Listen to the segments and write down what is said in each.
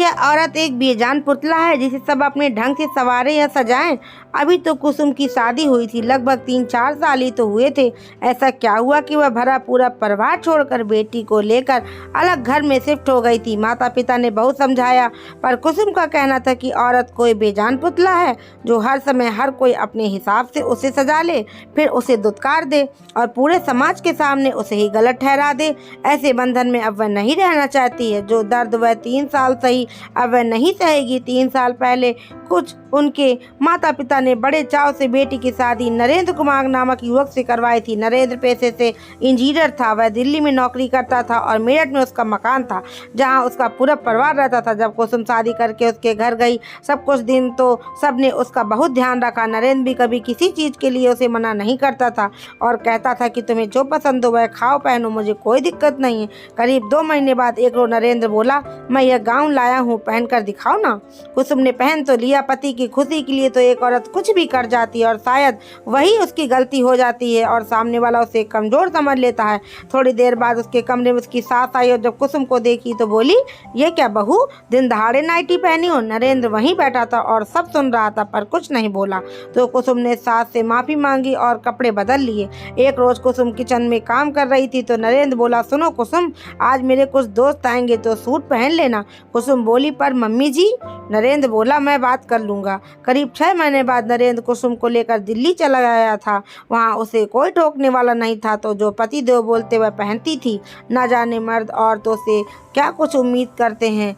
क्या औरत एक बेजान पुतला है जिसे सब अपने ढंग से संवारे या सजाएं? अभी तो कुसुम की शादी हुई थी, लगभग 3-4 साल ही तो हुए थे। ऐसा क्या हुआ कि वह भरा पूरा परिवार छोड़कर बेटी को लेकर अलग घर में शिफ्ट हो गई थी? माता पिता ने बहुत समझाया, पर कुसुम का कहना था कि औरत कोई बेजान पुतला है जो हर समय हर कोई अपने हिसाब से उसे सजा ले, फिर उसे दुत्कार दे और पूरे समाज के सामने उसे ही गलत ठहरा दे। ऐसे बंधन में अब वह नहीं रहना चाहती है। जो दर्द वह 3 साल सही, अब वह नहीं सहेगी। 3 साल पहले कुछ उनके माता पिता ने बड़े चाव से बेटी की शादी नरेंद्र कुमार नामक युवक से करवाई थी। नरेंद्र पेशे से इंजीनियर था, वह दिल्ली में नौकरी करता था और मेरठ में उसका मकान था जहां उसका पूरा परिवार रहता था। जब कुसुम शादी करके उसके घर गई, सब कुछ दिन तो सबने उसका बहुत ध्यान रखा। नरेंद्र भी कभी किसी चीज़ के लिए उसे मना नहीं करता था और कहता था कि तुम्हें जो पसंद हो वह खाओ पहनो, मुझे कोई दिक्कत नहीं है। करीब 2 महीने बाद एक रोज नरेंद्र बोला, मैं यह गाउन लाया हूँ, पहन कर दिखाओ ना। कुसुम ने पहन तो लिया। पति की खुशी के लिए तो एक औरत कुछ भी कर जाती है और शायद वही उसकी गलती हो जाती है और सामने वाला उसे कमजोर समझ लेता है। थोड़ी देर बाद उसके कमरे में उसकी सास आई और जब कुसुम को देखी तो बोली, ये क्या बहू, दिन दहाड़े नाइटी पहनी हो? नरेंद्र वहीं बैठा था और सब सुन रहा था पर कुछ नहीं बोला। तो कुसुम ने सास से माफी मांगी और कपड़े बदल लिए। एक रोज कुसुम किचन में काम कर रही थी तो नरेंद्र बोला, सुनो कुसुम, आज मेरे कुछ दोस्त आएंगे तो सूट पहन लेना। कुसुम बोली, पर मम्मी जी। नरेंद्र बोला, मैं बात कर लूँगा। करीब 6 महीने बाद नरेंद्र कुसुम को लेकर दिल्ली चला गया था। वहाँ उसे कोई टोकने वाला नहीं था, तो जो पति देव बोलते वह पहनती थी। न जाने मर्द औरतों से क्या कुछ उम्मीद करते हैं।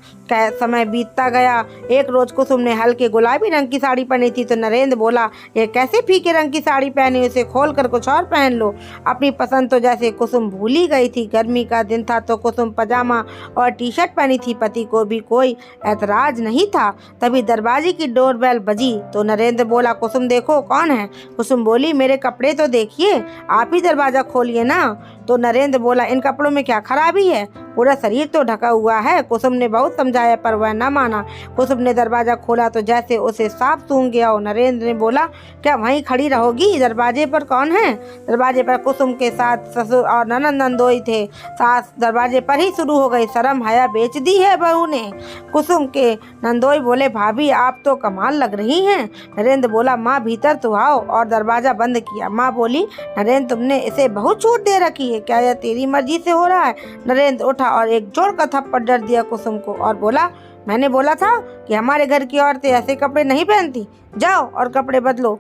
समय बीतता गया। एक रोज कुसुम ने हल्के गुलाबी रंग की साड़ी पहनी थी तो नरेंद्र बोला, ये कैसे फीके रंग की साड़ी पहनी, उसे खोल कर कुछ और पहन लो। अपनी पसंद तो जैसे कुसुम भूल ही गई थी। गर्मी का दिन था तो कुसुम पजामा और टी-शर्ट पहनी थी। पति को भी कोई ऐतराज नहीं था। तभी दरवाजे की डोरबेल बजी तो नरेंद्र बोला, कुसुम देखो कौन है। कुसुम बोली, मेरे कपड़े तो देखिए, आप ही दरवाजा खोलिए ना। तो नरेंद्र बोला, इन कपड़ों में क्या खराबी है, पूरा शरीर तो ढका हुआ है। कुसुम ने बहुत समझाया पर वह न माना। कुसुम ने दरवाजा खोला तो जैसे उसे सांप सूंघ गया हो। नरेंद्र ने बोला, क्या वहीं खड़ी रहोगी, दरवाजे पर कौन है? दरवाजे पर कुसुम के साथ ससुर और ननद नंदोई थे। सास दरवाजे पर ही शुरू हो गई, शर्म हया बेच दी है बहू ने। कुसुम के नंदोई बोले, भाभी आप तो कमाल लग रही हैं। नरेंद्र बोला, माँ भीतर तो आओ, और दरवाजा बंद किया। माँ बोली, नरेंद्र तुमने इसे बहुत छूट दे रखी है, क्या यह तेरी मर्जी से हो रहा है? नरेंद्र उठा और एक जोर का थप्पड़ जड़ दिया कुसुम को और बोला, मैंने बोला था कि हमारे घर की औरतें ऐसे कपड़े नहीं पहनती, जाओ और कपड़े बदलो।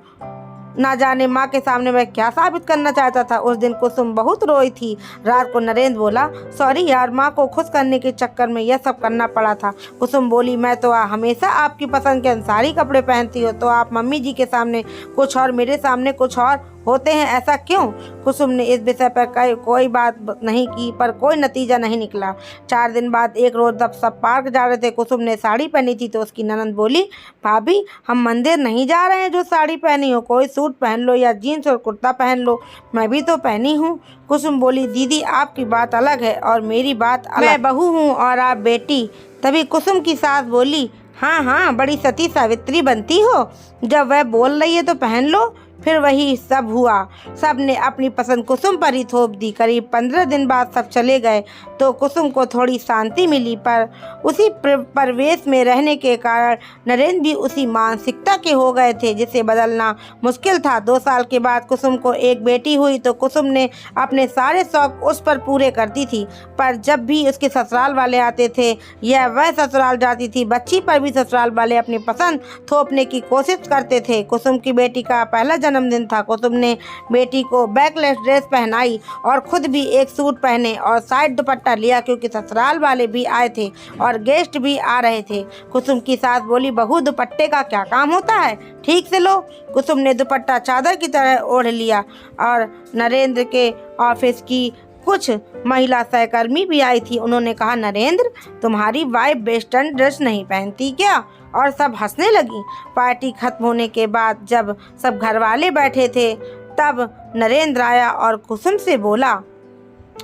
ना जाने माँ के सामने वह क्या साबित करना चाहता था। उस दिन कुसुम बहुत रोई थी। रात को नरेंद्र बोला, सॉरी यार, माँ को खुश करने के चक्कर में यह सब करना पड़ा था। कुसुम बोली, मैं तो हमेशा आपकी पसंद के अनुसार ही कपड़े पहनती हो, तो आप मम्मी जी के सामने कुछ और मेरे सामने कुछ और होते हैं, ऐसा क्यों? कुसुम ने इस विषय पर कोई बात नहीं की पर कोई नतीजा नहीं निकला। 4 दिन बाद एक रोज जब सब पार्क जा रहे थे, कुसुम ने साड़ी पहनी थी तो उसकी ननद बोली, भाभी हम मंदिर नहीं जा रहे हैं जो साड़ी पहनी हो, कोई सूट पहन लो या जीन्स और कुर्ता पहन लो, मैं भी तो पहनी हूँ। कुसुम बोली, दीदी आपकी बात अलग है और मेरी बात अलग, मैं बहू हूँ और आप बेटी। तभी कुसुम की सास बोली, हाँ हाँ, बड़ी सती सावित्री बनती हो, जब वह बोल रही है तो पहन लो। फिर वही सब हुआ। सब ने अपनी पसंद कुसुम पर ही थोप दी। करीब 15 दिन बाद सब चले गए तो कुसुम को थोड़ी शांति मिली, पर उसी परिवेश में रहने के कारण नरेंद्र भी उसी मानसिकता के हो गए थे जिसे बदलना मुश्किल था। 2 साल के बाद कुसुम को एक बेटी हुई तो कुसुम ने अपने सारे शौक उस पर पूरे करती थी, पर जब भी उसके ससुराल वाले आते थे या वह ससुराल जाती थी, बच्ची पर भी ससुराल वाले अपनी पसंद थोपने की कोशिश करते थे। कुसुम की बेटी का पहला जन्मदिन था। कुसुम ने बेटी को बैकलेस ड्रेस पहनाई और खुद भी एक सूट पहने और साइड दुपट्टा लिया, क्योंकि ससुराल वाले भी आए थे और गेस्ट भी आ रहे थे। कुसुम की सास बोली, बहू दुपट्टे का क्या काम होता है, ठीक से लो। कुसुम ने दुपट्टा चादर की तरह ओढ़ लिया और नरेंद्र के ऑफिस की कुछ महिला सहकर्मी भी आई थी। उन्होंने कहा, नरेंद्र तुम्हारी वाइफ वेस्टर्न ड्रेस नहीं पहनती क्या? और सब हंसने लगी। पार्टी खत्म होने के बाद जब सब घर वाले बैठे थे तब नरेंद्र आया और कुसुम से बोला,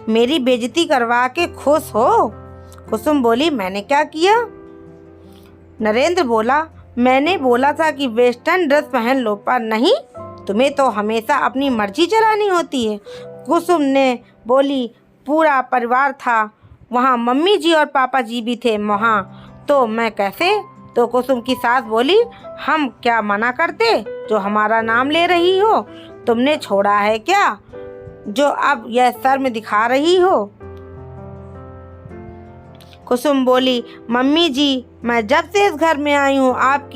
मेरी बेइज्जती करवा के खुश हो? कुसुम बोली, मैंने क्या किया? नरेंद्र बोला, मैंने बोला था कि वेस्टर्न ड्रेस पहन लो, पर नहीं, तुम्हें तो हमेशा अपनी मर्जी चलानी होती है। कुसुम ने बोली, पूरा परिवार था वहाँ, मम्मी जी और पापा जी भी थे वहाँ, तो मैं कैसे? तो कुसुम की सास बोली, हम क्या मना करते जो हमारा नाम ले रही हो? तुमने छोड़ा है क्या जो अब यह शर्म दिखा रही हो? कुसुम बोली, मम्मी जी, मैं जब से इस घर में आई हूँ आप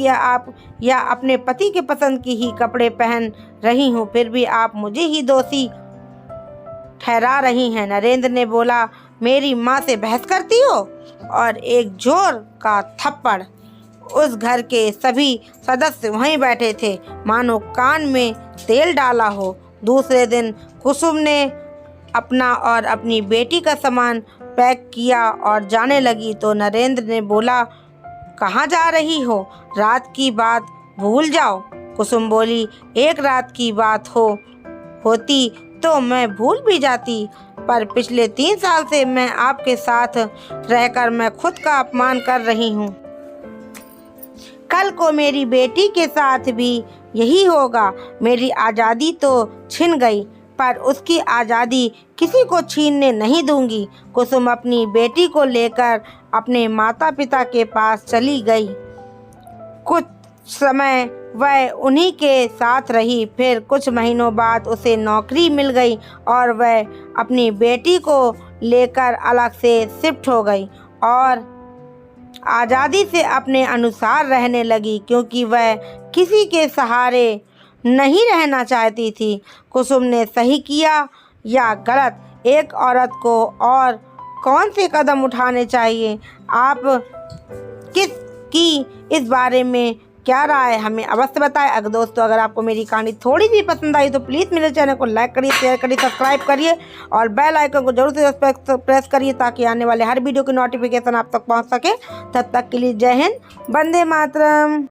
या अपने पति के पसंद की ही कपड़े पहन रही हूँ, फिर भी आप मुझे ही दोषी ठहरा रही हैं। नरेंद्र ने बोला, मेरी माँ से बहस करती हो? और एक जोर का थप्पड़। उस घर के सभी सदस्य वहीं बैठे थे, मानो कान में तेल डाला हो। दूसरे दिन कुसुम ने अपना और अपनी बेटी का सामान पैक किया और जाने लगी तो नरेंद्र ने बोला, कहाँ जा रही हो? रात की बात भूल जाओ। कुसुम बोली, एक रात की बात होती तो मैं भूल भी जाती, पर पिछले 3 साल से मैं आपके साथ रहकर मैं खुद का अपमान कर रही हूँ। कल को मेरी बेटी के साथ भी यही होगा। मेरी आज़ादी तो छिन गई, पर उसकी आज़ादी किसी को छीनने नहीं दूंगी। कुसुम अपनी बेटी को लेकर अपने माता पिता के पास चली गई। कुछ समय वह उन्हीं के साथ रही, फिर कुछ महीनों बाद उसे नौकरी मिल गई और वह अपनी बेटी को लेकर अलग से शिफ्ट हो गई और आज़ादी से अपने अनुसार रहने लगी, क्योंकि वह किसी के सहारे नहीं रहना चाहती थी। कुसुम ने सही किया या गलत, एक औरत को और कौन से कदम उठाने चाहिए? आप की इस बारे में क्या राय है हमें अवश्य बताएं। अगर आपको मेरी कहानी थोड़ी सी पसंद आई तो प्लीज़ मेरे चैनल को लाइक करिए, शेयर करिए, सब्सक्राइब करिए और बेल आइकन को जरूर से प्रेस करिए ताकि आने वाले हर वीडियो की नोटिफिकेशन आप तक पहुंच सके। तब तक के लिए जय हिंद, वंदे मातरम।